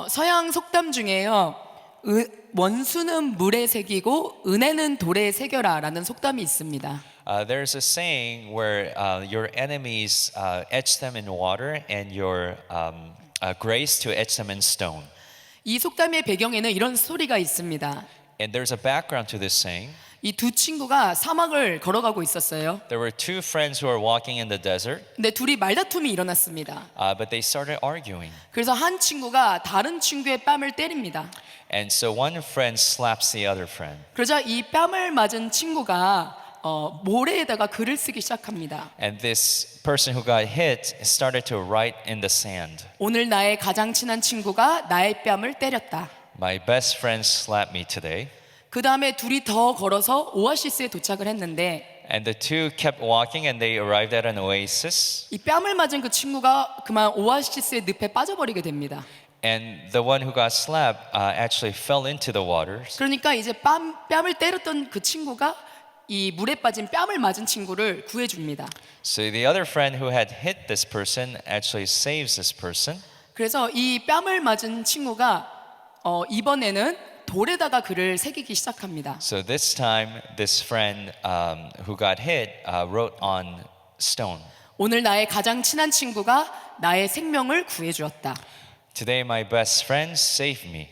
서양 속담 중에요. 원수는 물에 새기고 은혜는 돌에 새겨라라는 속담이 있습니다. There's a saying where your enemies etch them in water and your grace to etch them in stone. 이 속담의 배경에는 이런 스토리가 있습니다. And there's a background to this saying. 이 두 친구가 사막을 걸어가고 있었어요. There were two friends who were walking in the desert, 근데 둘이 말다툼이 일어났습니다. but they started arguing. 그래서 한 친구가 다른 친구의 뺨을 때립니다. And so one friend slaps the other friend. 그러자 이 뺨을 맞은 친구가 모래에다가 글을 쓰기 시작합니다. And this person who got hit started to write in the sand. 오늘 나의 가장 친한 친구가 나의 뺨을 때렸다. My best friend slapped me today. 그 다음에 둘이 더 걸어서 오아시스에 도착을 했는데 And the two kept walking and they arrived at an oasis. 이 뺨을 맞은 그 친구가 그만 오아시스의 늪에 빠져버리게 됩니다. And the one who got slapped actually fell into the waters. 그러니까 이제 뺨을 때렸던 그 친구가 이 물에 빠진 뺨을 맞은 친구를 구해줍니다. So the other friend who had hit this person actually saves this person. 그래서 이 뺨을 맞은 친구가 이번에는 돌에다가 글을 새기기 시작합니다. So this time, this friend who got hit wrote on stone. 오늘 나의 가장 친한 친구가 나의 생명을 구해주었다. Today my best friend saved me.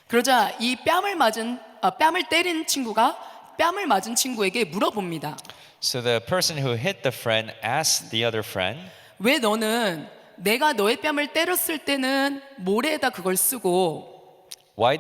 그러자 이 뺨을 때린 친구가 뺨을 맞은 친구에게 물어봅니다. So the person who hit the friend asked the other friend, 왜 너는 내가 너의 뺨을 때렸을 때는 모래에다 그걸 쓰고 when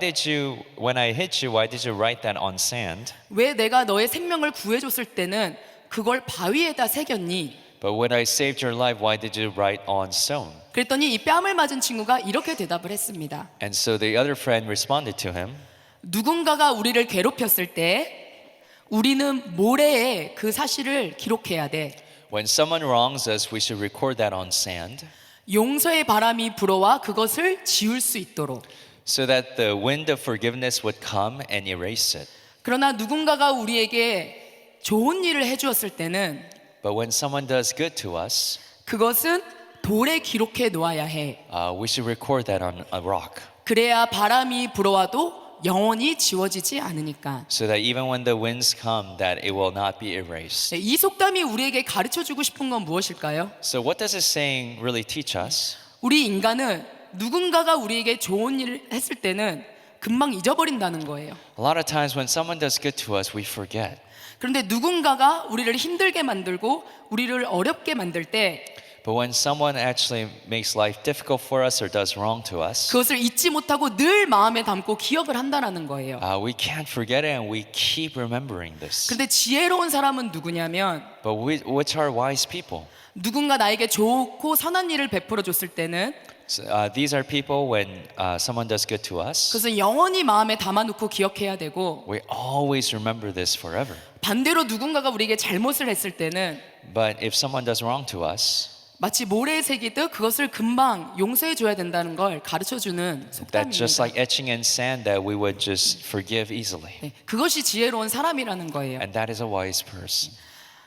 I hit you, why did you write that on sand? 왜 내가 너의 생명을 구해줬을 때는 그걸 바위에다 새겼니? But when I saved your life, why did you write on stone? 그랬더니 이 뺨을 맞은 친구가 이렇게 대답을 했습니다. And so the other friend responded to him, 누군가가 우리를 괴롭혔을 때 우리는 모래에 그 사실을 기록해야 돼. when someone wrongs us, we should record that on sand 용서의 바람이 불어와 그것을 지울 수 있도록. so that the wind of forgiveness would come and erase it. 그러나 누군가가 우리에게 좋은 일을 해주었을 때는 But when someone does good to us, 그것은 돌에 기록해 놓아야 해. we should record that on a rock 그래야 바람이 불어와도 영원히 지워지지 않으니까. so that even when the winds come, that it will not be erased. 이 속담이 우리에게 가르쳐주고 싶은 건 무엇일까요? So what does this saying really teach us? 우리 인간은 누군가가 우리에게 좋은 일을 했을 때는 금방 잊어버린다는 거예요. A lot of times when someone does good to us, we forget. 그런데 누군가가 우리를 힘들게 만들고 우리를 어렵게 만들 때 But when someone actually makes life difficult for us or does wrong to us, 그것을 잊지 못하고 늘 마음에 담고 기억을 한다는 거예요. we can't forget it and we keep remembering this. 그런데 지혜로운 사람은 누구냐면 But which are wise people? 누군가 나에게 좋고 선한 일을 베풀어 줬을 때는 So, these are people when someone does good to us, 그것은 영원히 마음에 담아놓고 기억해야 되고 we always remember this forever. 반대로 누군가가 우리에게 잘못을 했을 때는 But if someone does wrong to us, 마치 모래에 새기듯 그것을 금방 용서해 줘야 된다는 걸 가르쳐주는 that just 속담입니다. like etching in sand, that we would just forgive easily. 네, 그것이 지혜로운 사람이라는 거예요. And that is a wise person.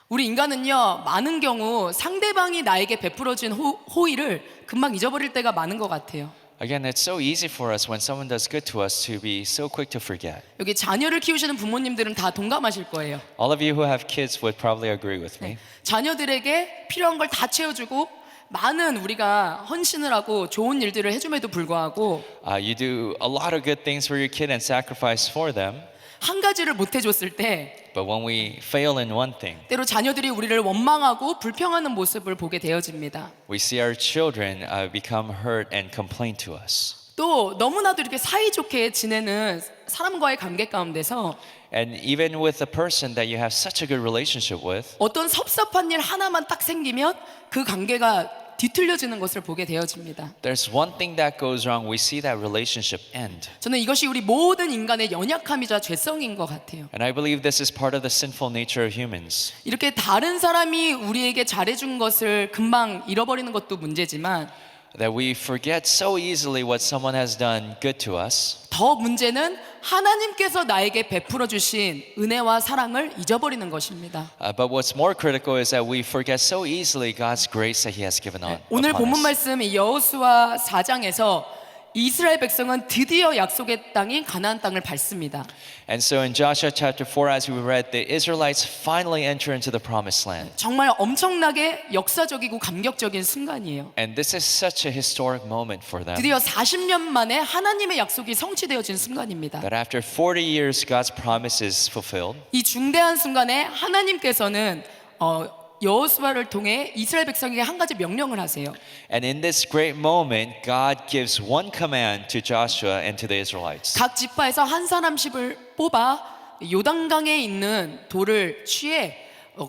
우리 인간은요, 많은 경우 상대방이 나에게 베풀어준 호의를 금방 잊어버릴 때가 많은 것 같아요. Again, it's so easy for us when someone does good to us to be so quick to forget. 여기 자녀를 키우시는 부모님들은 다 동감하실 거예요. All of you who have kids would probably agree with me. 자녀들에게 필요한 걸 다 채워주고 많은 우리가 헌신을 하고 좋은 일들을 해줌에도 불구하고 You do a lot of good things for your kid and sacrifice for them. 한 가지를 못 해줬을 때 But when we fail in one thing, 때로 자녀들이 우리를 원망하고 불평하는 모습을 보게 되어집니다. we see our children become hurt and complain to us. 또 너무나도 이렇게 사이좋게 지내는 사람과의 관계 가운데서 And even with a person that you have such a good relationship with, 어떤 섭섭한 일 하나만 딱 생기면 그 관계가 뒤틀려지는 것을 보게 되어집니다. there's one thing that goes wrong, we see that relationship end. 저는 이것이 우리 모든 인간의 연약함이자 죄성인 것 같아요. And I believe this is part of the sinful nature of humans. 이렇게 다른 사람이 우리에게 잘해준 것을 금방 잃어버리는 것도 문제지만 That we forget so easily what someone has done good to us. 더 문제는 하나님께서 나에게 베풀어 주신 은혜와 사랑을 잊어버리는 것입니다. But what's more critical is that we forget so easily God's grace that He has given 오늘 upon 본문 us. 말씀 여호수아 4장에서 이스라엘 백성은 드디어 약속의 땅인 가나안 땅을 밟습니다. And so in Joshua chapter 4, as we read, the Israelites finally enter into the promised land. 정말 엄청나게 역사적이고 감격적인 순간이에요. And this is such a historic moment for them. 드디어 40년 만에 하나님의 약속이 성취되어진 순간입니다. That after 40 years, God's promise is fulfilled. 이 중대한 순간에 하나님께서는 여호수아를 통해 이스라엘 백성에게 한 가지 명령을 하세요. And in this great moment, God gives one command to Joshua and to the Israelites. 각 지파에서 한 사람씩을 뽑아 요단강에 있는 돌을 취해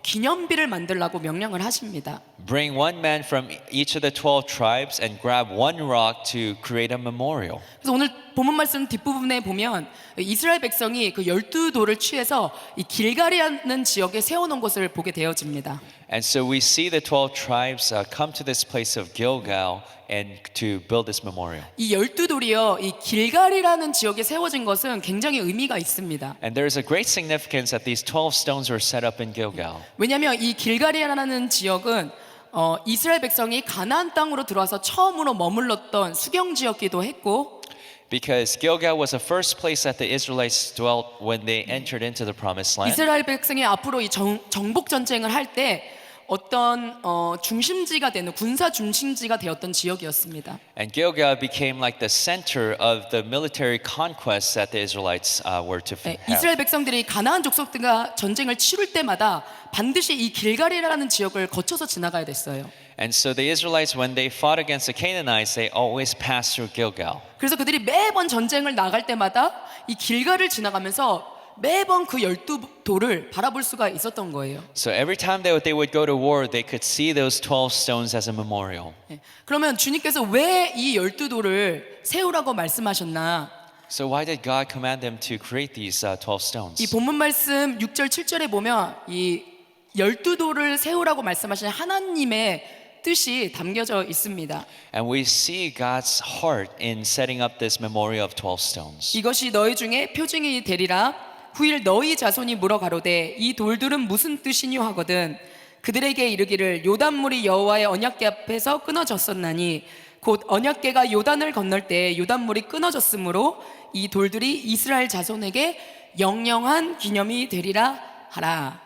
기념비를 만들라고 명령을 하십니다. Bring one man from each of the 12 tribes and grab one rock to create a memorial. 그래서 오늘 본문 말씀 뒷부분에 보면 이스라엘 백성이 그 12돌을 취해서 이 길갈이라는 지역에 세워놓은 것을 보게 되어집니다. And so we see the 12 tribes come to this place of Gilgal and to build this memorial. 이 12돌이요, 이 길갈이라는 지역에 세워진 것은 굉장히 의미가 있습니다. And there is a great significance that these 12 stones were set up in Gilgal. 왜냐하면 이 길갈이라는 지역은 이스라엘 백성이 가나안 땅으로 들어와서 처음으로 머물렀던 수경지였기도 했고, Because Gilgal was the first place that the Israelites dwelt when they entered into the promised land. 이스라엘 백성이 앞으로 이 정복 전쟁을 할 때 어떤 중심지가 되는 군사 중심지가 되었던 지역이었습니다. And Gilgal became like the center of the military conquests that the Israelites were to have. 이스라엘 백성들이 가나안 족속들과 전쟁을 치룰 때마다 반드시 이 길갈이라는 지역을 거쳐서 지나가야 됐어요. And so the Israelites, when they fought against the Canaanites, they always passed through Gilgal. 그래서 그들이 매번 전쟁을 나갈 때마다 이 길갈을 지나가면서 매번 그 12돌을 바라볼 수가 있었던 거예요. So every time they would go to war, they could see those 12 stones as a memorial. 그러면 주님께서 왜 이 12돌을 세우라고 말씀하셨나? So why did God command them to create these 12 stones? 이 본문 말씀 6절 7절에 보면 이 12돌을 세우라고 말씀하신 하나님의 뜻이 담겨져 있습니다. And we see God's heart in setting up this memorial of 12 stones. 이것이 너희 중에 표징이 되리라. 후일 너희 자손이 물어 가로되 이 돌들은 무슨 뜻이뇨 하거든 그들에게 이르기를 요단물이 여호와의 언약궤 앞에서 끊어졌었나니 곧 언약궤가 요단을 건널 때 요단물이 끊어졌으므로 이 돌들이 이스라엘 자손에게 영영한 기념이 되리라 하라.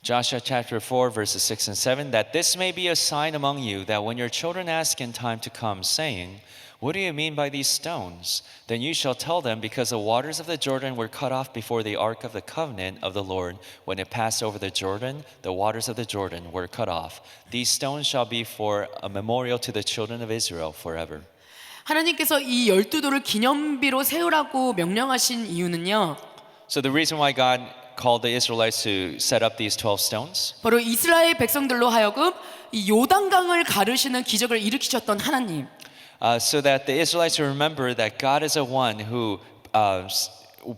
Joshua chapter 4 verses 6 and 7, that this may be a sign among you that when your children ask in time to come, saying, what do you mean by these stones? Then you shall tell them, because the waters of the Jordan were cut off before the ark of the covenant of the Lord. When it passed over the Jordan, the waters of the Jordan were cut off. These stones shall be for a memorial to the children of Israel forever. 하나님께서 이 12돌을 기념비로 세우라고 명령하신 이유는요. So the reason why God called the Israelites to set up these 12 stones, 바로 이스라엘 백성들로 하여금 이 요단강을 가르시는 기적을 일으키셨던 하나님. so that the Israelites will remember that God is the one who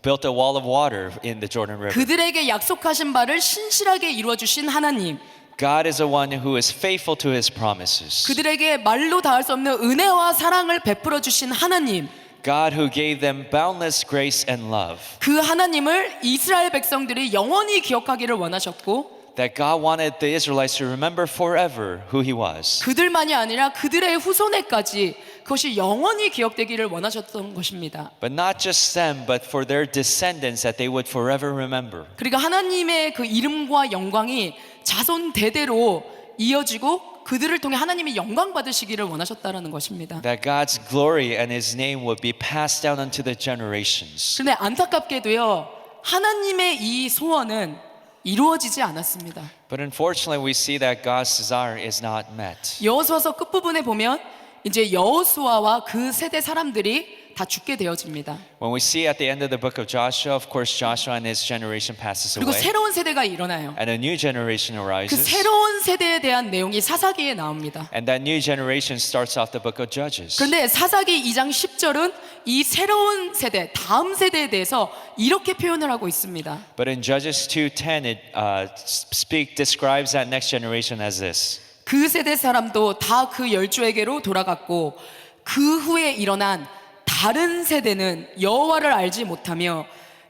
built a wall of water in the Jordan River. 그들에게 약속하신 바를 신실하게 이루어 주신 하나님. God is the one who is faithful to his promises. 그들에게 말로 닿을 수 없는 은혜와 사랑을 베풀어 주신 하나님. God who gave them boundless grace and love. 그 하나님을 이스라엘 백성들이 영원히 기억하기를 원하셨고 That God wanted the Israelites to remember forever who he was. 그들만이 아니라 그들의 후손에까지 그것이 영원히 기억되기를 원하셨던 것입니다. But not just them, but for their descendants that they would forever remember. 그러니까 하나님의 그 이름과 영광이 자손 대대로 이어지고 그들을 통해 하나님이 영광 받으시기를 원하셨다라는 것입니다. That God's glory and his name would be passed down unto the generations. 그런데 안타깝게도요. 하나님의 이 소원은 이루어지지 않았습니다. But unfortunately we see that God's desire is not met. 여호수아서 끝부분에 보면 이제 여호수아와 그 세대 사람들이 다 죽게 되어집니다. When we see at the end of the book of Joshua, of course Joshua and his generation passes 그리고 away. 새로운 세대가 일어나요. And a new generation 그 arises. 새로운 세대에 대한 내용이 사사기에 나옵니다. And that new generation starts off the book of Judges. 그런데 사사기 2장 10절은 이 새로운 세대, 다음 세대에 대해서 이렇게 표현을 하고 있습니다. But in Judges 2:10 it describes that next generation as this. 그 세대 사람도 다 그 열조에게로 돌아갔고 그 후에 일어난 다른 세대는 여호와를 알지 못하며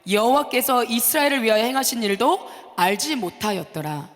여호와께서 이스라엘을 위하여 행하신 일도 알지 못하였더라.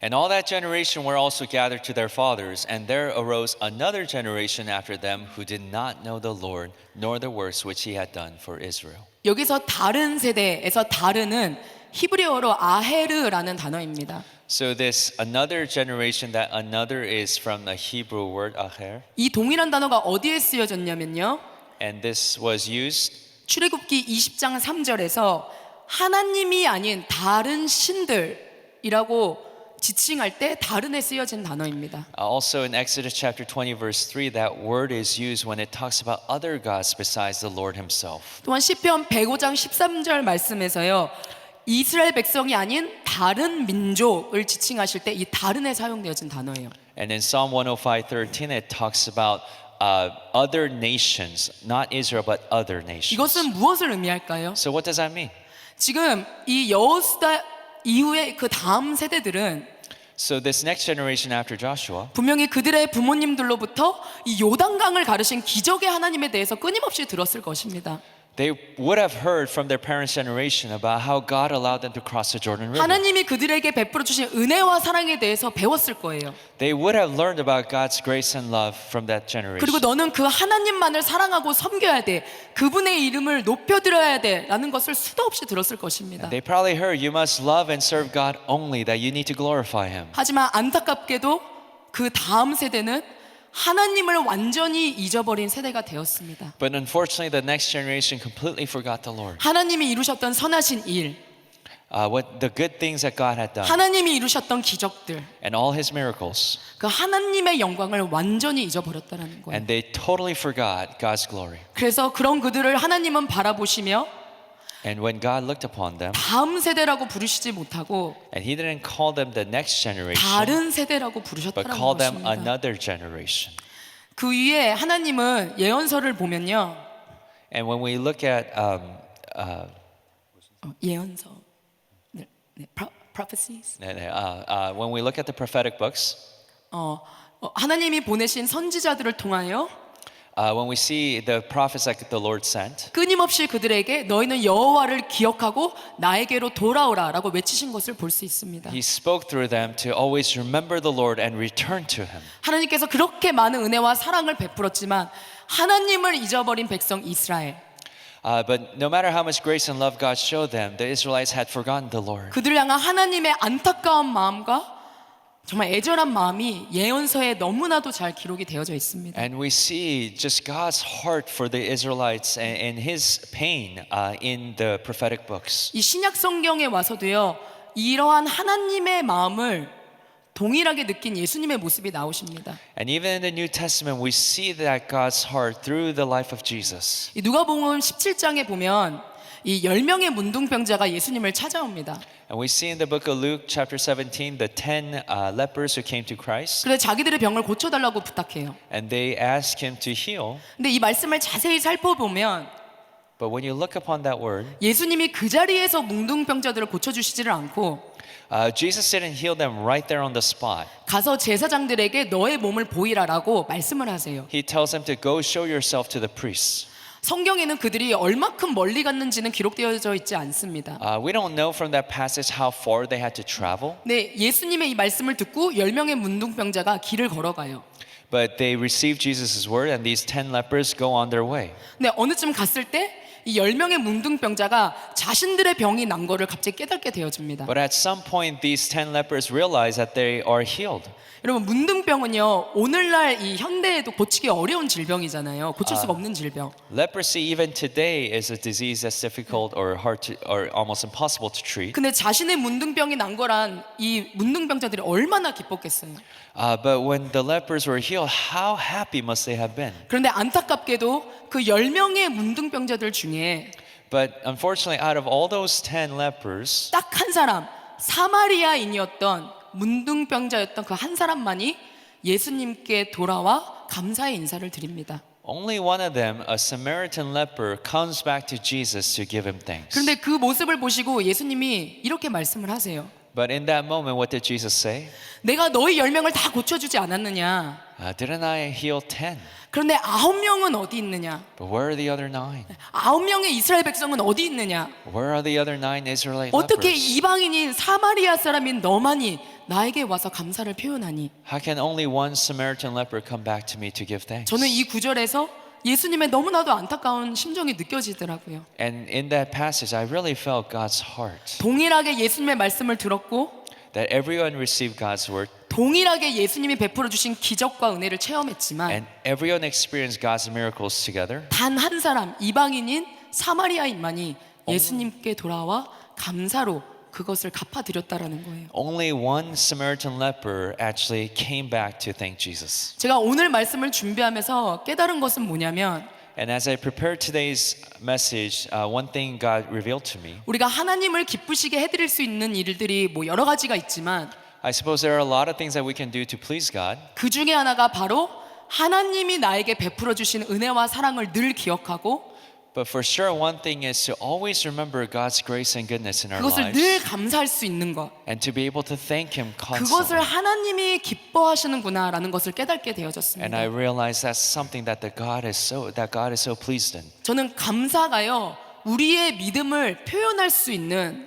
And all that generation were also gathered to their fathers, and there arose another generation after them who did not know the Lord, nor the works which he had done for Israel. 여기서 다른 세대에서 다른은 히브리어로 아헤르라는 단어입니다. So this another generation, that another is from the Hebrew word aher, 이 동일한 단어가 어디에 쓰여졌냐면요. and this was used 출애굽기 20장 3절에서 하나님이 아닌 다른 신들이라고 지칭할 때 다른에 쓰여진 단어입니다. also in Exodus chapter 20 verse 3. That word is used when it talks about other gods besides the Lord himself. 또한 시편 105장 13절 말씀에서요. 이스라엘 백성이 아닌 다른 민족을 지칭하실 때 이 다른에 사용되어진 단어예요. And in Psalm 105:13 it talks about other nations, not Israel but other nations. 이것은 무엇을 의미할까요? So what does that mean? 지금 이 여호수아 이후의 그 다음 세대들은 So this next generation after Joshua, 분명히 그들의 부모님들로부터 이 요단강을 가르신 기적의 하나님에 대해서 끊임없이 들었을 것입니다. they would have heard from their parents' generation about how God allowed them to cross the Jordan River. 하나님이 그들에게 베풀어 주신 은혜와 사랑에 대해서 배웠을 거예요. They would have learned about God's grace and love from that generation. 그리고 너는 그 하나님만을 사랑하고 섬겨야 돼. 그분의 이름을 높여드려야 돼. 라는 것을 수도 없이 들었을 것입니다. They probably heard you must love and serve God only, that you need to glorify him. 하지만 안타깝게도 그 다음 세대는 하나님을 완전히 잊어버린 세대가 되었습니다. But unfortunately the next generation completely forgot the Lord. 하나님이 이루셨던 선하신 일, What the good things that God had done 하나님이 이루셨던 기적들, and all his miracles, 그 하나님의 영광을 완전히 잊어버렸다는 거예요. and they totally forgot God's glory. 그래서 그런 그들을 하나님은 바라보시며 And when God looked upon them, 다음 세대라고 부르시지 못하고 and he didn't call them the next generation, 다른 세대라고 but 부르셨다는 called them 것입니다. another generation. 그 위에 하나님은 예언서를 보면요. And when we look at 예언서, prophecies. when we look at the prophetic books, 하나님이 보내신 선지자들을 통하여 when we see the prophets that the Lord sent, 끊임없이 그들에게 너희는 여호와를 기억하고 나에게로 돌아오라라고 외치신 것을 볼 수 있습니다. he spoke through them to always remember the Lord and return to him. 하나님께서 그렇게 많은 은혜와 사랑을 베풀었지만 하나님을 잊어버린 백성 이스라엘, But no matter how much grace and love God showed them, the Israelites had forgotten the Lord. 그들을 향한 하나님의 안타까운 마음과 정말 애절한 마음이 예언서에 너무나도 잘 기록이 되어져 있습니다. And we see just God's heart for the Israelites and his pain in the prophetic books. 이 신약 성경에 와서도요, 이러한 하나님의 마음을 동일하게 느낀 예수님의 모습이 나오십니다. And even in the New Testament, we see that God's heart through the life of Jesus. 이 누가복음 17장에 보면 이 10명의 문둥병자가 예수님을 찾아옵니다. And we see in the book of Luke chapter 17 the 10 lepers who came to Christ, 그래서 자기들의 병을 고쳐달라고 부탁해요. and they ask him to heal. 근데 이 말씀을 자세히 살펴보면 But when you look upon that word, 예수님이 그 자리에서 문둥병자들을 고쳐주시지를 않고 Jesus didn't heal them right there on the spot. 가서 제사장들에게 너의 몸을 보이라라고 말씀을 하세요. He tells them to go show yourself to the priests. 성경에는 그들이 얼마큼 멀리 갔는지는 기록되어져 있지 않습니다. We don't know from that passage how far they had to travel, 네, 예수님의 이 말씀을 듣고 10명의 문둥병자가 길을 걸어가요. but they received Jesus' word, and these 10 lepers go on their way. 근데 어느쯤 갔을 때 이 10명의 문둥병자가 자신들의 병이 난 거를 갑자기 깨닫게 되어집니다. But at some point, these 10 lepers realize that they are healed. 여러분, 문둥병은요, 오늘날 이 현대에도 고치기 어려운 질병이잖아요. 고칠 수가 없는 질병. Leprosy, even today, is a disease that's difficult or hard to, or almost impossible to treat. 근데 자신의 문둥병이 난 거란 이 문둥병자들이 얼마나 기뻤겠어요. But when the lepers were healed, how happy must they have been? 그런데 안타깝게도 그 10명의 문둥병자들 중에 But unfortunately, out of all those 10 lepers, 딱 한 사람, 사마리아인이었던 문둥병자였던 그 한 사람만이 예수님께 돌아와 감사의 인사를 드립니다. only one of them, a Samaritan leper, comes back to Jesus to give him thanks. 그런데 그 모습을 보시고 예수님이 이렇게 말씀을 하세요. But in that moment, what did Jesus say? 내가 너희 10명을 다 고쳐주지 않았느냐? Didn't I heal 10? 그런데 9명은 어디 있느냐? But where are the other 9? 9명의 이스라엘 백성은 어디 있느냐? Where are the other 9 Israelite 어떻게 lepers? 이방인인 사마리아 사람인 너만이 나에게 와서 감사를 표현하니? How can only one Samaritan leper come back to me to give thanks? 저는 이 구절에서 예수님의 너무나도 안타까운 심정이 느껴지더라고요. And in that passage, I really felt God's heart. 동일하게 예수님의 말씀을 들었고 That everyone received God's word 동일하게 예수님이 베풀어 주신 기적과 은혜를 체험했지만 and everyone experienced God's miracles together. 단 한 사람 이방인인 사마리아인만이 예수님께 돌아와 감사로 그것을 갚아드렸다라는 거예요. Only one Samaritan leper actually came back to thank Jesus. 제가 오늘 말씀을 준비하면서 깨달은 것은 뭐냐면 And as I prepared today's message, one thing God revealed to me. 우리가 하나님을 기쁘시게 해드릴 수 있는 일들이 뭐 여러 가지가 있지만 I suppose there are a lot of things that we can do to please God. 그 중에 하나가 바로 하나님이 나에게 베풀어 주신 은혜와 사랑을 늘 기억하고 But for sure, one thing is to always remember God's grace and goodness in our 그것을 lives 늘 감사할 수 있는 것. and to be able to thank Him 그것을 constantly. 하나님이 기뻐하시는구나라는 것을 깨닫게 And I 되어졌습니다. realize that's something that God is so pleased in. 저는 감사가요 우리의 믿음을 표현할 수 있는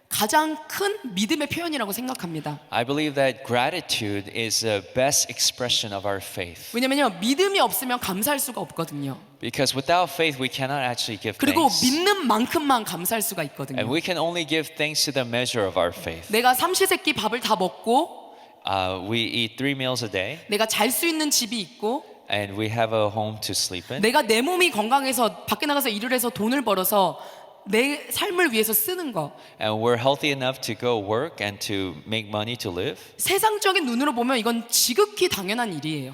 가장 큰 믿음의 표현이라고 생각합니다. I believe that gratitude is the best expression of our faith. 왜냐면요 믿음이 없으면 감사할 수가 없거든요. Because without faith, we cannot actually give 그리고 thanks. 믿는 만큼만 감사할 수가 And 있거든요. we can only give thanks to the measure of our faith. 내가 삼시세끼 밥을 다 먹고 We eat 3 meals a day, 내가 잘 수 있는 집이 있고 and we have a home to sleep in. 내가 내 몸이 건강해서 밖에 나가서 일을 해서 돈을 벌어서 내 삶을 위해서 쓰는 거 And we're healthy enough to go work and to make money to live. 세상적인 눈으로 보면 이건 지극히 당연한 일이에요.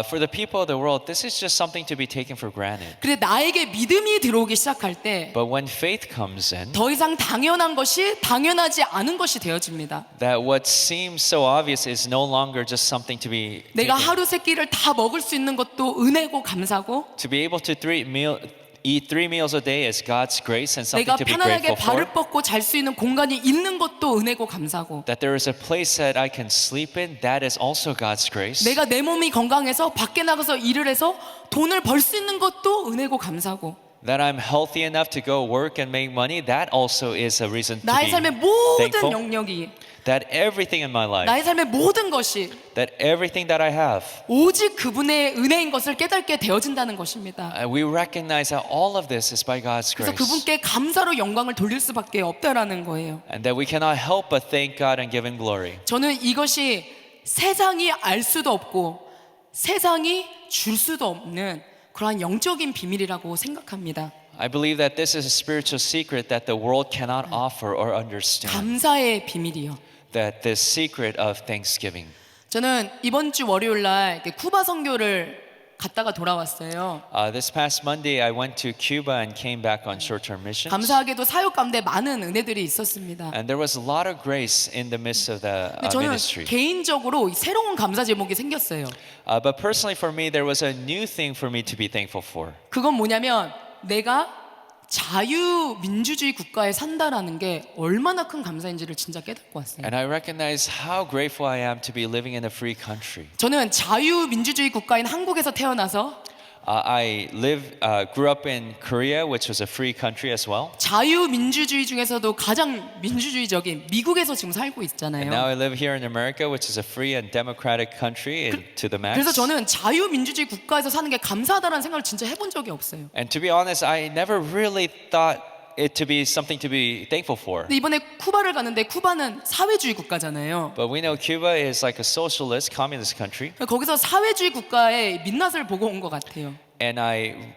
For the people of the world, this is just something to be taken for granted. 근데 나에게 믿음이 들어오기 시작할 때 But when faith comes in, 더 이상 당연한 것이 당연하지 않은 것이 되어집니다. that what seems so obvious is no longer just something to be 내가 taken. 하루 세 끼를 다 먹을 수 있는 것도 은혜고 감사고 To be able to eat 3 meals a day is God's grace and something 내가 to be 편안하게 grateful for. 발을 뻗고 잘 수 있는 공간이 있는 것도 은혜고 감사고 That there is a place that I can sleep in, that is also God's grace. 내가 내 몸이 건강해서 밖에 나가서 일을 해서 돈을 벌 수 있는 것도 은혜고 감사고 That I'm healthy enough to go work and make money, that also is a reason to 나의 be 삶의 모든 thankful. 영역이 That everything in my life, 나의 삶의 모든 것이 that everything that I have, 오직 그분의 은혜인 것을 깨닫게 되어진다는 것입니다. we recognize that all of this is by God's 그래서 grace. 그분께 감사로 영광을 돌릴 수밖에 없다라는 거예요. And that we cannot help but thank God and give Him glory. 저는 이것이 세상이 알 수도 없고 세상이 줄 수도 없는 그러한 영적인 비밀이라고 생각합니다. I believe that this is a spiritual secret that the world cannot offer or understand. 감사의 비밀이요. That the secret of thanksgiving. 저는 이번 주 월요일 날 이렇게 쿠바 선교를 갔다가 돌아왔어요. This past Monday, I went to Cuba and came back on short-term missions. 감사하게도 사역 가운데 많은 은혜들이 있었습니다. And there was a lot of grace in the midst of the 근데 저는 ministry. 개인적으로 새로운 감사 제목이 생겼어요. But personally for me, there was a new thing for me to be thankful for. 그건 뭐냐면 내가 자유민주주의 국가에 산다라는 게 얼마나 큰 감사인지를 진짜 깨닫고 왔어요. And I recognize how grateful I am to be living in a free country. 저는 자유민주주의 국가인 한국에서 태어나서 I grew up in Korea, which was a free country as well. 자유민주주의 중에서도 가장 민주주의적인 미국에서 지금 살고 And now 있잖아요. I live here in America, which is a free and democratic country to the max. 그래서 저는 자유민주주의 국가에서 사는 게 감사하다는 생각을 진짜 해본 적이 없어요. And to be honest, I never really thought it to be something to be thankful for. 근데 이번에 쿠바를 갔는데 쿠바는 사회주의 국가잖아요. But we know Cuba is like a socialist, communist country. 거기서 사회주의 국가의 민낯을 보고 온 것 같아요. And I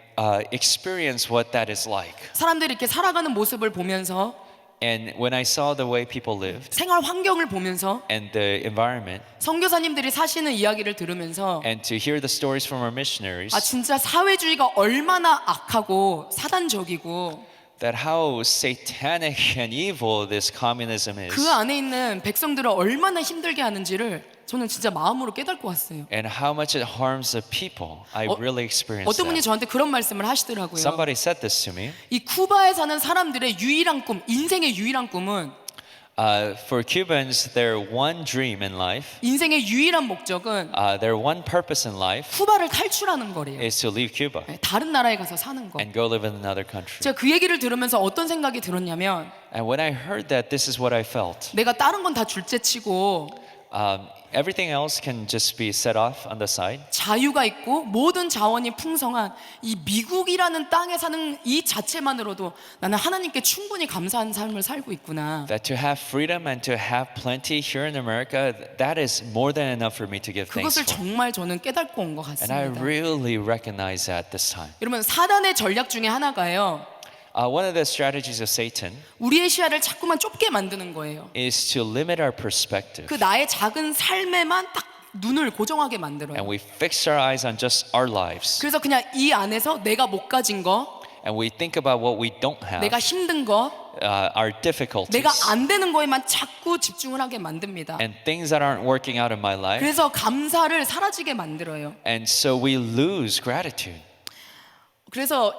experienced what that is like. 사람들이 이렇게 살아가는 모습을 보면서 And when I saw the way people lived 생활 환경을 보면서 and the environment, 선교사님들이 사시는 이야기를 들으면서 and to hear the stories from our missionaries, 아 진짜 사회주의가 얼마나 악하고 사단적이고 that how satanic and evil this communism is, 그 안에 있는 백성들을 얼마나 힘들게 하는지를 저는 진짜 마음으로 깨닫고 왔어요. and how much it harms the people, I really experienced 어떤 분이 that. 저한테 그런 말씀을 하시더라고요. Somebody said this to me. 이 쿠바에 사는 사람들의 유일한 꿈, 인생의 유일한 꿈은 For Cubans, their one dream in life, 인생의 유일한 목적은 their one purpose in life 쿠바를 탈출하는 거래요. is to leave Cuba 네, 다른 나라에 가서 사는 거. and go live in another country. 제가 그 얘기를 들으면서 어떤 생각이 들었냐면 And when I heard that, this is what I felt. 내가 다른 건 다 둘째치고 Everything else can just be set off on the side. 자유가 있고 모든 자원이 풍성한 이 미국이라는 땅에 사는 이 자체만으로도 나는 하나님께 충분히 감사한 삶을 살고 있구나. That to have freedom and to have plenty here in America, that is more than enough for me to give thanks 그것을 for. 정말 저는 깨닫고 온 것 And I 같습니다. really recognize that this time. 여러분 사단의 전략 중에 하나가요. One of the strategies of Satan 우리의 시야를 자꾸만 좁게 만드는 거예요. is to limit our perspective. 그 나의 작은 삶에만 딱 눈을 고정하게 만들어요. And we fix our eyes on just our lives. 그래서 그냥 이 안에서 내가 못 가진 거, And we think about what we don't have, 내가 힘든 거, our difficulties, 내가 안 되는 거에만 자꾸 집중을 하게 만듭니다. and things that aren't working out in my life. 그래서 감사를 사라지게 만들어요. And so we lose gratitude. 그래서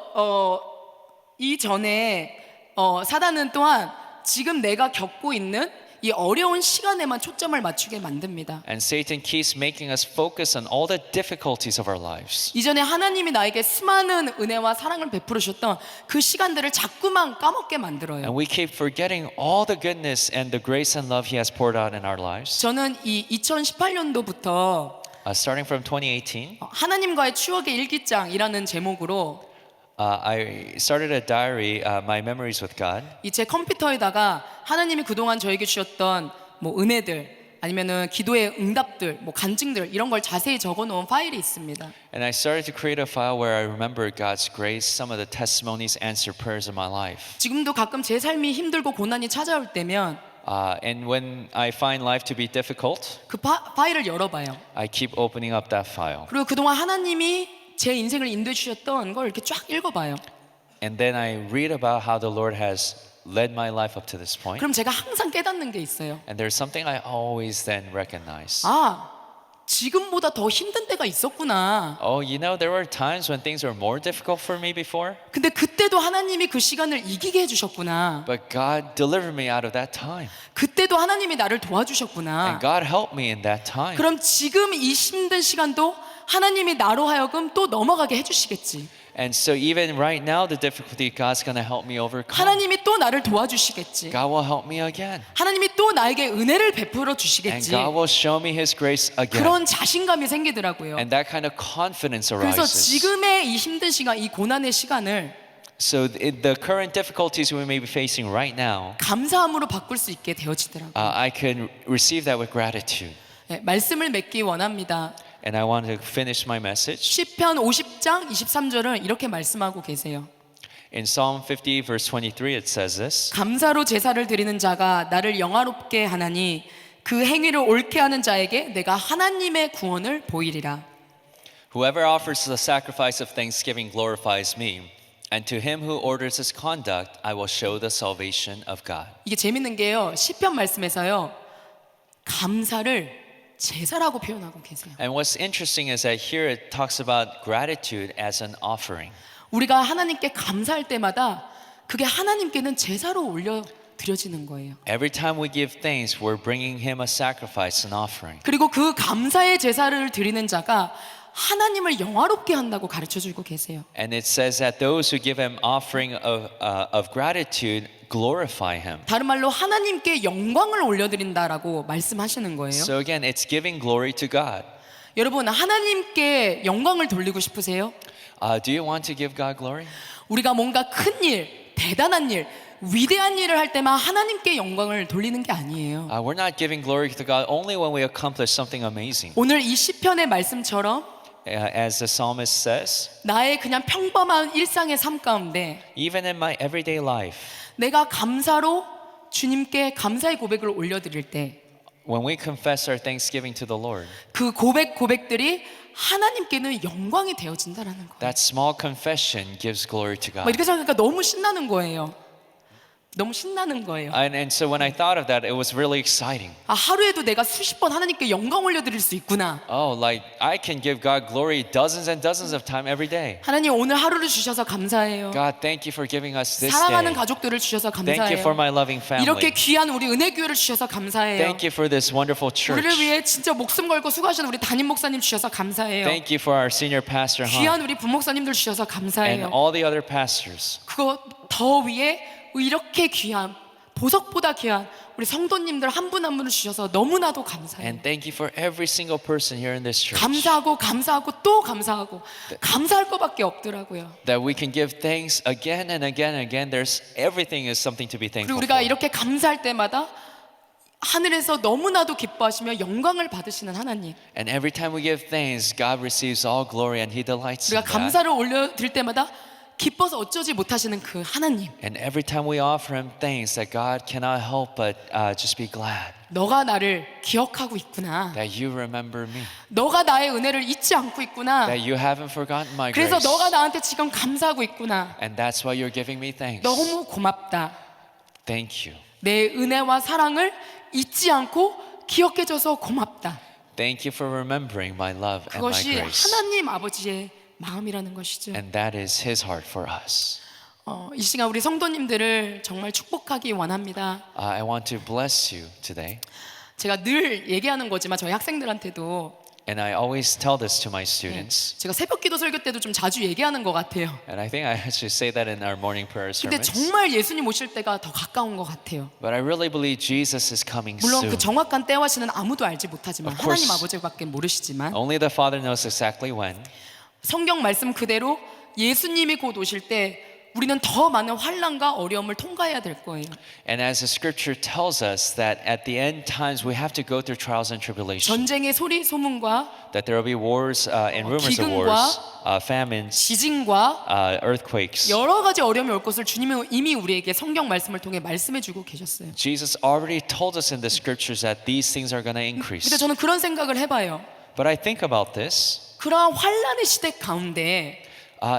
이전에 사단은 또한 지금 내가 겪고 있는 이 어려운 시간에만 초점을 맞추게 만듭니다. And Satan keeps making us focus on all the difficulties of our lives. 이전에 하나님이 나에게 수많은 은혜와 사랑을 베풀어 주셨던 그 시간들을 자꾸만 까먹게 만들어요. And we keep forgetting all the goodness and the grace and love He has poured out in our lives. 저는 이 2018년도부터 Starting from 2018, 하나님과의 추억의 일기장이라는 제목으로 I started a diary, My Memories with God. 이 제 컴퓨터에다가 하나님이 그동안 저에게 주셨던 뭐 은혜들 아니면은 기도의 응답들, 뭐 간증들 이런 걸 자세히 적어 놓은 파일이 있습니다. And I started to create a file where I remember God's grace, some of the testimonies, answered prayers in my life. 지금도 가끔 제 삶이 힘들고 고난이 찾아올 때면 And when I find life to be difficult, 그 파일을 열어봐요. I keep opening up that file. 그리고 그동안 하나님이 제 인생을 인도해 주셨던 걸 이렇게 쫙 읽어봐요. And then I read about how the Lord has led my life up to this point. 그럼 제가 항상 깨닫는 게 있어요. And there's something I always then recognize. 아, 지금보다 더 힘든 때가 있었구나. Oh, you know, there were times when things were more difficult for me before, 근데 그때도 하나님이 그 시간을 이기게 해주셨구나. but God delivered me out of that time. 그때도 하나님이 나를 도와주셨구나. And God helped me in that time. 그럼 지금 이 힘든 시간도 하나님이 나로 하여금 또 넘어가게 해주시겠지. And so even right now, the difficulty, God's going to help me overcome. 하나님이 또 나를 도와주시겠지. God will help me again. 하나님이 또 나에게 은혜를 베풀어 And 주시겠지. God will show me His grace again. 그런 자신감이 생기더라고요. And that kind of confidence 그래서 arises. 지금의 이 힘든 시간, 이 고난의 시간을 So the current difficulties we may be facing right now, 감사함으로 바꿀 수 있게 되어지더라고요. I can receive that with gratitude. 네, 말씀을 맺기 원합니다. And I want to finish my message. 시편 50장 23절은 이렇게 말씀하고 계세요. In Psalm 50 verse 23 it says this. 감사로 제사를 드리는 자가 나를 영화롭게 하나니 그 행위를 옳게 하는 자에게 내가 하나님의 구원을 보이리라. Whoever offers the sacrifice of thanksgiving glorifies me, and to him who orders his conduct I will show the salvation of God. 이게 재밌는 게요. 시편 말씀에서요. 감사를 제사라고 표현하고 계세요. And what's interesting is that here it talks about gratitude as an offering. 우리가 하나님께 감사할 때마다 그게 하나님께는 제사로 올려 드려지는 거예요. Every time we give thanks, we're bringing him a sacrifice, an offering. 그리고 그 감사의 제사를 드리는 자가 하나님을 영화롭게 한다고 가르쳐 주고 계세요. And it says that those who give him offering of gratitude glorify him. 다른 말로 하나님께 영광을 올려드린다라고 말씀하시는 거예요. So again, it's giving glory to God. 여러분 하나님께 영광을 돌리고 싶으세요? Do you want to give God glory? 우리가 뭔가 큰 일, 대단한 일, 위대한 일을 할 때만 하나님께 영광을 돌리는 게 아니에요. We're not giving glory to God only when we accomplish something amazing. 오늘 이 시편의 말씀처럼 As the psalmist says, 나의 그냥 평범한 일상의 삶 가운데 even in my everyday life, 내가 감사로 주님께 감사의 고백을 올려드릴 때 when we confess our thanksgiving to the Lord, 그 고백들이 하나님께는 영광이 되어진다라는 거예요. that small confession gives glory to 막 God. 이렇게 생각하니까 너무 신나는 거예요. 너무 신나는 거예요. And so when I thought of that, it was really exciting. 아, 하루에도 내가 수십 번 하나님께 영광 올려드릴 수 있구나. Oh, like I can give God glory dozens and dozens of time every day. 하나님 오늘 하루를 주셔서 감사해요. God, thank you for giving us this 사랑하는 day. 가족들을 주셔서 Thank you for 감사해요. my loving 이렇게 family. 귀한 우리 은혜교회를 주셔서 감사해요. Thank you for this wonderful church. 우리를 위해 진짜 목숨 걸고 수고하시는 우리 담임 목사님 주셔서 감사해요. Thank you for our senior pastor, 귀한 Han, 우리 부목사님들 주셔서 and 감사해요. all the other pastors. 그거 더 위에 이렇게 귀한 보석보다 귀한 우리 성도님들 한 분 한 분을 주셔서 너무나도 감사해요. And thank you for every single person here in this church. 감사하고 또 감사하고 감사할 것밖에 없더라고요. That we can give thanks again and again and again. There's everything is something to be 그리고 thankful 우리가 for. 이렇게 감사할 때마다 하늘에서 너무나도 기뻐하시며 영광을 받으시는 하나님. And every time we give thanks, God receives all glory and He delights in 우리가 that. 감사를 올려드릴 때마다 기뻐서 어쩌지 못하시는 그 하나님. And every time we offer Him thanks, that God cannot help but just be glad 너가 나를 기억하고 있구나. that You remember me, 너가 나의 은혜를 잊지 않고 있구나. that You haven't forgotten my 그래서 grace. 너가 나한테 지금 감사하고 있구나. And that's why You're giving me thanks. 너무 고맙다. Thank you. 내 은혜와 사랑을 잊지 않고 기억해줘서 고맙다. Thank you for remembering my love and my 그것이 grace. 하나님 아버지의 마음이라는 것이죠. And that is His heart for us. 이 시간 우리 성도님들을 정말 축복하기 원합니다. I want to bless you today. 제가 늘 얘기하는 거지만 저희 학생들한테도 And I always tell this to my students. 제가 새벽기도 설교 때도 좀 자주 얘기하는 것 같아요. And I think I actually say that in our morning prayer 근데 sermons. 정말 예수님 오실 때가 더 가까운 것 같아요. But I really believe Jesus is coming 물론 soon. 그 정확한 때와 시는 아무도 알지 못하지만 Of course. 하나님 아버지밖에 모르시지만 Only the Father knows exactly when. 성경 말씀 그대로 예수님이 곧 오실 때 우리는 더 많은 환난과 어려움을 통과해야 될 거예요. And as the scripture tells us that at the end times we have to go through trials and tribulation. 전쟁의 소리 소문과 That there will be wars and rumors of 기근과 wars, famines, 지진과 earthquakes. 여러 가지 어려움이 올 것을 주님은 이미 우리에게 성경 말씀을 통해 말씀해 주고 계셨어요. Jesus already told us in the scriptures that these things are going to increase. 근데 저는 그런 생각을 해봐요. But I think about this. 그러한 환란의 시대 가운데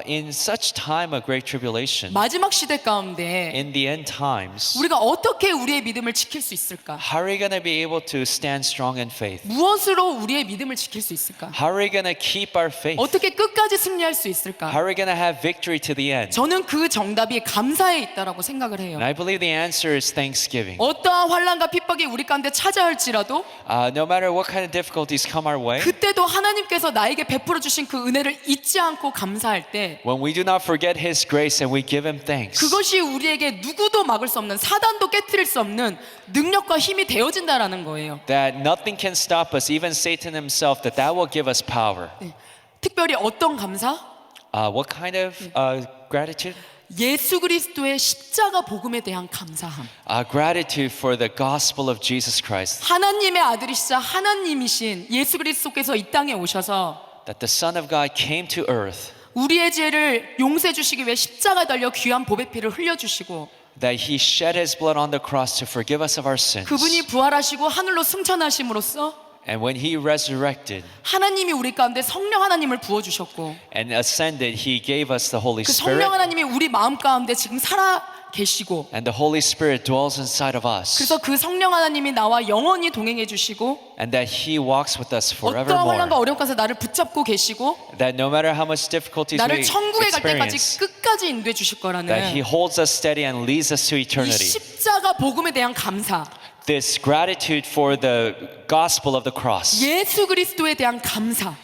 In such time of great tribulation, 마지막 시대 가운데 in the end times, 우리가 어떻게 우리의 믿음을 지킬 수 있을까? how are we going to be able to stand strong in faith? 무엇으로 우리의 믿음을 지킬 수 있을까? How are we going to keep our faith? 어떻게 끝까지 승리할 수 있을까? How are we going to have victory to the end? 저는 그 정답이 감사에 있다라고 생각을 해요. And I believe the answer is thanksgiving. 어떠한 환란과 핍박이 우리 가운데 찾아올지라도 No matter what kind of difficulties come our way, 그때도 하나님께서 나에게 베풀어 주신 그 은혜를 잊지 않고 감사할 때 when we do not forget His grace and we give Him thanks, 그것이 우리에게 누구도 막을 수 없는 사단도 깨트릴 수 없는 능력과 힘이 되어진다라는 거예요. that nothing can stop us, even Satan himself, that will give us power. 네. 특별히 어떤 감사? What kind of gratitude? 예수 그리스도의 십자가 복음에 대한 감사함. Gratitude for the gospel of Jesus Christ, 하나님의 아들이시자 하나님이신 예수 그리스도께서 이 땅에 오셔서 that the Son of God came to earth, 우리의 죄를 용서해 주시기 위해 십자가 달려 귀한 보배 피를 흘려 주시고 that He shed His blood on the cross to forgive us of our sins. 그분이 부활하시고 하늘로 승천하심으로써 And when He resurrected 하나님이 우리 가운데 성령 하나님을 부어 주셨고 and ascended, He gave us the Holy 그 Spirit. 성령 하나님이 우리 마음 가운데 지금 살아 계시고 And the Holy Spirit dwells inside of us. 그래서 그 성령 하나님이 나와 영원히 동행해 주시고 And that He walks with us 어떠한 forevermore. 환난과 어려움 가운데 나를 붙잡고 계시고 That no matter how much difficulties we 나를 천국에 갈 때까지 experience, 끝까지 인도해 주실 that He 거라는 holds us steady and leads us to 이 eternity. 십자가 복음에 대한 감사, This gratitude for the gospel of the cross. 예수 그리스도에 대한 감사,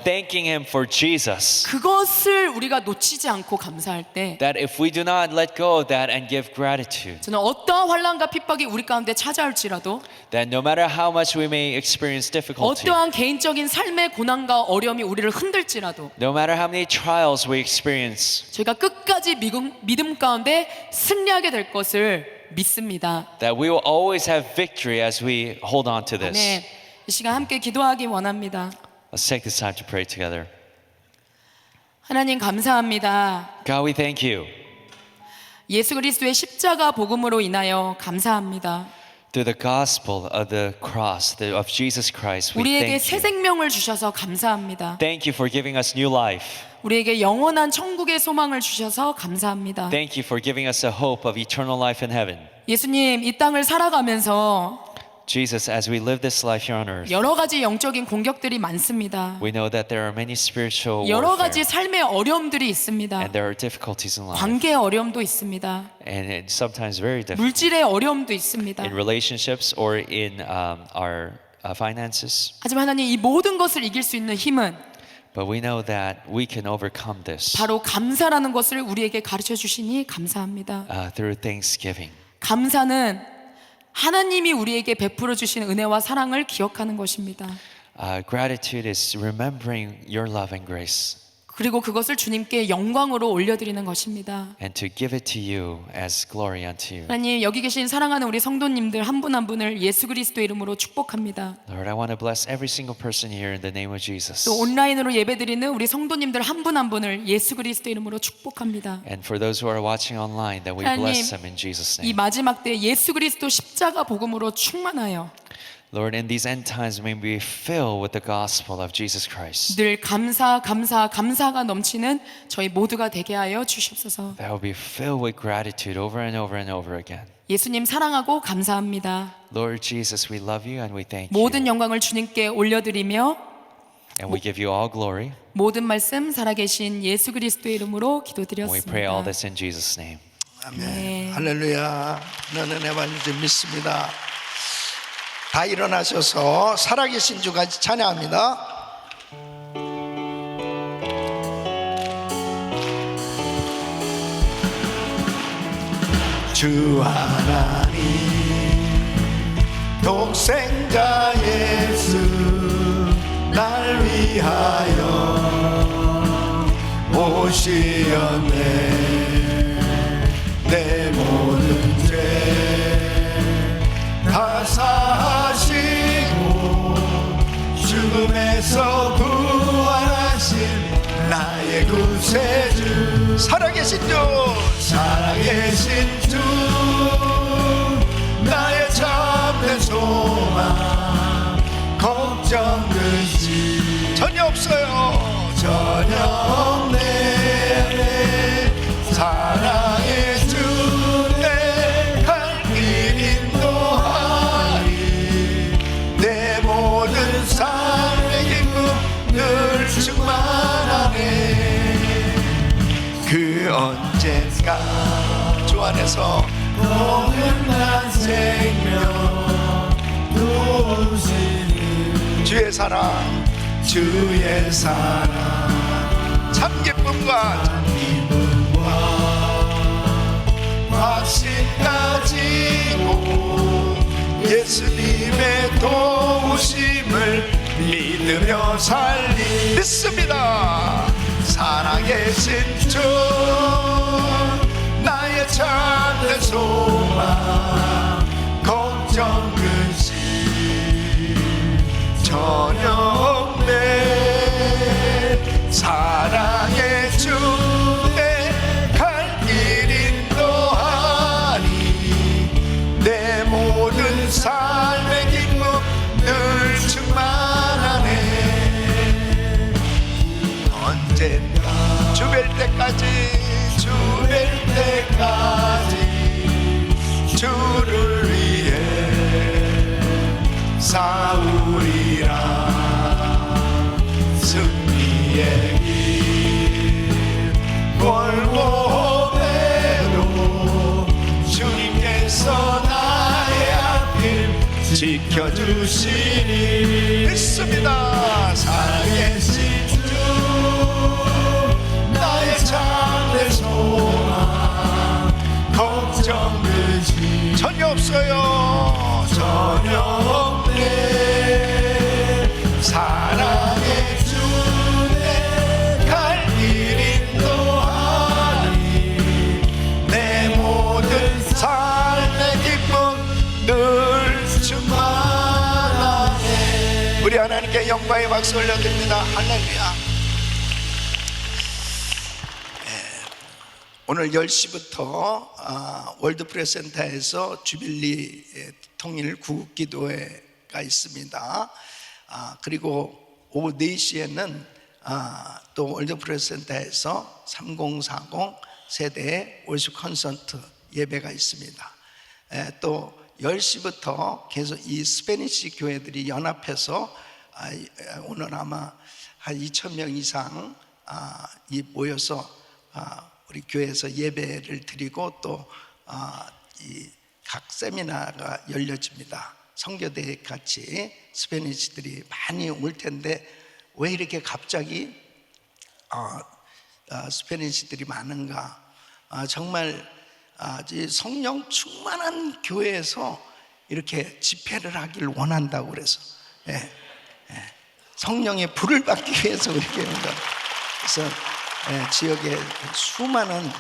Thanking Him for Jesus. 그것을 우리가 놓치지 않고 감사할 때 That if we do not let go of that and give gratitude, 저는 어떠한 환난과 핍박이 우리 가운데 찾아올지라도 that no matter how much we may experience difficulty, 어떠한 개인적인 삶의 고난과 어려움이 우리를 흔들지라도 no matter how many trials we experience, 저희가 끝까지 믿음 가운데 승리하게 될 것을 믿습니다. that we will always have victory as we hold on to this. 네, 이 시간 함께 기도하기 원합니다. Let's take this time to pray together. 하나님 감사합니다. God, we thank You 예수 그리스도의 십자가 복음으로 인하여 감사합니다. Through the gospel of the cross of Jesus Christ, we 우리에게 thank 새 you. 생명을 주셔서 감사합니다. Thank you for giving us new life. 우리에게 영원한 천국의 소망을 주셔서 감사합니다. Thank you for giving us a hope of eternal life in heaven. 예수님, 이 땅을 살아가면서 Jesus, as we live this life here on earth, 여러 가지 영적인 공격들이 많습니다. we know that there are many spiritual 여러 warfare, 가지 삶의 어려움들이 있습니다. and there are difficulties in life, 관계의 어려움도 있습니다. and it's sometimes very difficult 물질의 어려움도 있습니다. in relationships or in our finances. 하지만 하나님, 이 모든 것을 이길 수 있는 힘은 But we know that we can overcome this 바로 감사라는 것을 우리에게 가르쳐 주시니 감사합니다. through thanksgiving. 감사는 하나님이 우리에게 베풀어 주신 은혜와 사랑을 기억하는 것입니다. Gratitude is remembering your love and grace, 그리고 그것을 주님께 영광으로 올려드리는 것입니다. and to give it to you as glory unto you. 하나님, 여기 계신 사랑하는 우리 성도님들 한 분 한 분을 예수 그리스도 이름으로 축복합니다. Lord, I want to bless every single person here in the name of Jesus. 또 온라인으로 예배드리는 우리 성도님들 한 분 한 분을 예수 그리스도 이름으로 축복합니다. And for those who are watching online, that we 하나님, bless them in Jesus' 이 name. 마지막 때 예수 그리스도 십자가 복음으로 충만하여 Lord, in these end times, may we fill with the gospel of Jesus Christ. 늘 감사가 넘치는 저희 모두가 되게 하여 주시옵소서. That will be filled with gratitude over and over and over again. 예수님 사랑하고 감사합니다. Lord Jesus, we love you and we thank 모든 you. 영광을 주님께 올려드리며 And we give you all glory. 모든 말씀 살아계신 예수 그리스도의 이름으로 And we pray all 기도드렸습니다. this in Jesus' name. 아멘. 네. 할렐루야. 너는 내 반지 믿습니다. 다 일어나셔서 살아계신 주 같이 찬양합니다. 주 하나님 독생자 예수 날 위하여 오시었네. 내 모든 죄 다 사하시고 죽음에서 부활하신 나의 구세주 살아계신 주 나의 참된 소망 걱정 근심 전혀 없네. 사랑의 주내 갈 길 인도하리. 내 모든 삶의 기쁨 늘 충만하네. 그 언젠가 주 안에서 거듭난 생명 누우시니 주의 사랑 참 기쁨과 확신 가지고 예수님의 도우심을 믿으며 믿습니다. 살아계신 주 나의 참된 소망 걱정 근심 전혀 없네. 사랑의 주내 갈 길 인도하니 내 모든 삶의 기쁨 늘 충만하네. 언젠가 주뵐 때까지 주를 위해 싸우리라. 승리의 길 골고배로 주님께서 나의 앞길 지켜주시니 믿습니다. 살아계신 주 나의 참된 소망 걱정 근심 전혀 없네. 사랑의 주내 갈 길 인도하니 내 모든 삶의 기쁨 늘 충만하네. 우리 하나님께 영광의 박수 올려드립니다. 할렐루야. 오늘 10시부터 월드프레스센터에서 주빌리 통일 구국기도회가 있습니다. 그리고 오후 4시에는 또 월드프레스센터에서 3040 세대 월수 콘서트 예배가 있습니다. 또 10시부터 계속 이 스페니시 교회들이 연합해서 오늘 아마 한 2,000명 이상 모여서 우리 교회에서 예배를 드리고 또 이 각 세미나가 열려집니다. 선교대 같이 스페니시들이 많이 올 텐데 왜 이렇게 갑자기 스페니시들이 많은가? 정말 성령 충만한 교회에서 이렇게 집회를 하길 원한다고 그래서 성령의 불을 받기 위해서 우리 교회가 그래서 지역에 수많은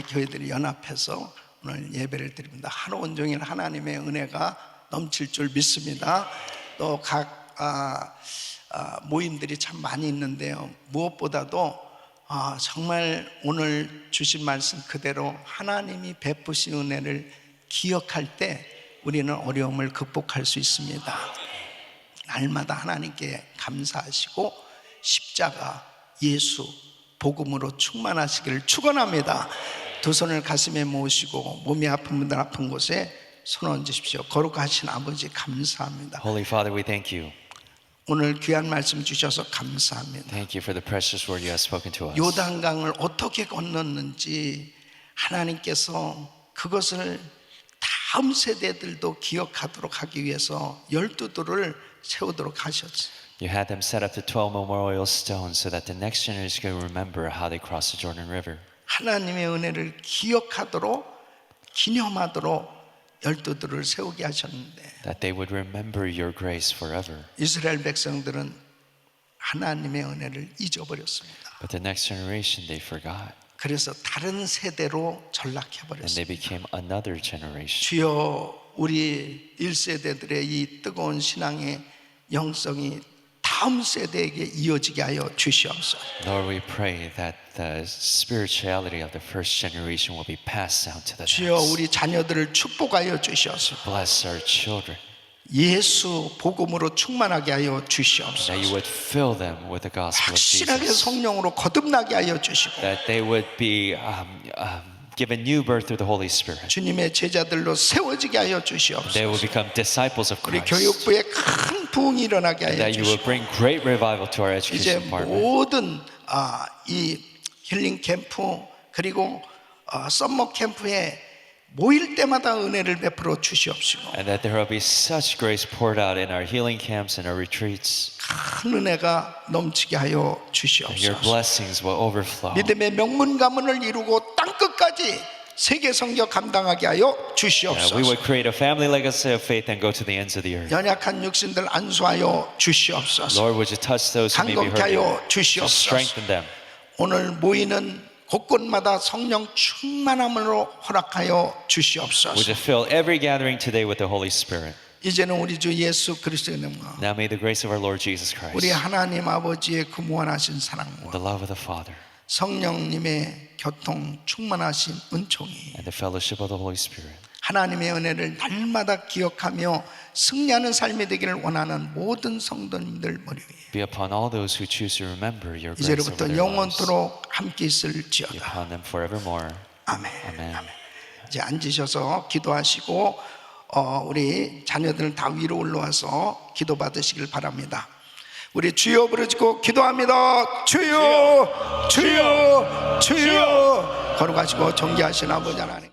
교회들이 연합해서 오늘 예배를 드립니다. 하루 온종일 하나님의 은혜가 넘칠 줄 믿습니다. 또 각 모임들이 참 많이 있는데요. 무엇보다도 정말 오늘 주신 말씀 그대로 하나님이 베푸신 은혜를 기억할 때 우리는 어려움을 극복할 수 있습니다. 날마다 하나님께 감사하시고 십자가 예수 복음으로 충만하시기를 축원합니다. 두 손을 가슴에 모으시고 몸이 아픈 분들 아픈 곳에 손 얹으십시오. 거룩하신 아버지 감사합니다. Holy Father, we thank you. 오늘 귀한 말씀 주셔서 감사합니다. Thank you for the precious word you have spoken to us. 요단강을 어떻게 건넜는지 하나님께서 그것을 다음 세대들도 기억하도록 하기 위해서 12돌을 세우도록 하셨어요. You had them set up the 12 memorial stones so that the next generation can remember how they crossed the Jordan River. 하나님의 은혜를 기억하도록 기념하도록 12돌을 세우게 하셨는데 That they would remember your grace forever. 이스라엘 백성들은 하나님의 은혜를 잊어버렸습니다. But the next generation, they forgot. 그래서 다른 세대로 And 전락해버렸습니다. they became another generation. 주여 우리 1세대들의 이 뜨거운 신앙의 영성이 다음 세대에게 이어지게 하여 주시옵소서. Lord, we pray that the spirituality of the first generation will be passed down to the 주여 next. 우리 자녀들을 축복하여 주시옵소서. Bless our children. 예수 복음으로 충만하게 하여 That 주시옵소서. you would fill them with the gospel of 확실하게 Jesus. 성령으로 거듭나게 하여 주시고 That they would be given new birth through the Holy Spirit. 주님의 제자들로 세워지게 하여 They 주시옵소서. will become disciples of 우리 Christ. 교육부에 큰 부흥이 일어나게 하여 That you will 주시고 bring great revival to our 이제 education department. 모든 이 힐링 캠프 그리고 썸머 캠프에 모일 때마다 은혜를 베풀어 주시옵시고 And that there will be such grace poured out in our healing camps and our retreats. 큰 은혜가 넘치게 하여 That your 주시옵소서. blessings will overflow. 믿음의 명문 가문을 이루고 땅끝까지 세계 선교 감당하게 하여 That we 주시옵소서. would create a family legacy of faith and go to the ends of the earth. 연약한 육신들 안수하여 주시옵소서. Lord, would you touch those who may be 강건케 하여 hurting? 주시옵소서. Strengthen them. 오늘 모이는 곳곳마다 성령 충만함으로 허락하여 Would 주시옵소서. you fill every gathering today with the Holy Spirit? 이제는 우리 주 예수 그리스도의 능력, Now may the grace of our Lord Jesus 우리 Christ, 하나님 아버지의 그 무한하신 사랑과 the love of the Father, 성령님의 교통 충만하신 은총이 and the fellowship of the Holy Spirit 하나님의 은혜를 날마다 기억하며 승리하는 삶이 되기를 원하는 모든 성도님들 머리 위에 be upon all those who choose to remember your grace over 이제로부터 their lives. 영원토록 함께 Be 있을지어다. upon them forevermore. 아멘. Amen. 아멘. 이제 앉으셔서 기도하시고 우리 자녀들 다 위로 올라와서 기도 받으시길 바랍니다. 우리 주여 부르짖고 기도합니다. 주여, 주여, 주여. 걸어가시고 존귀하신 아버지 하나님.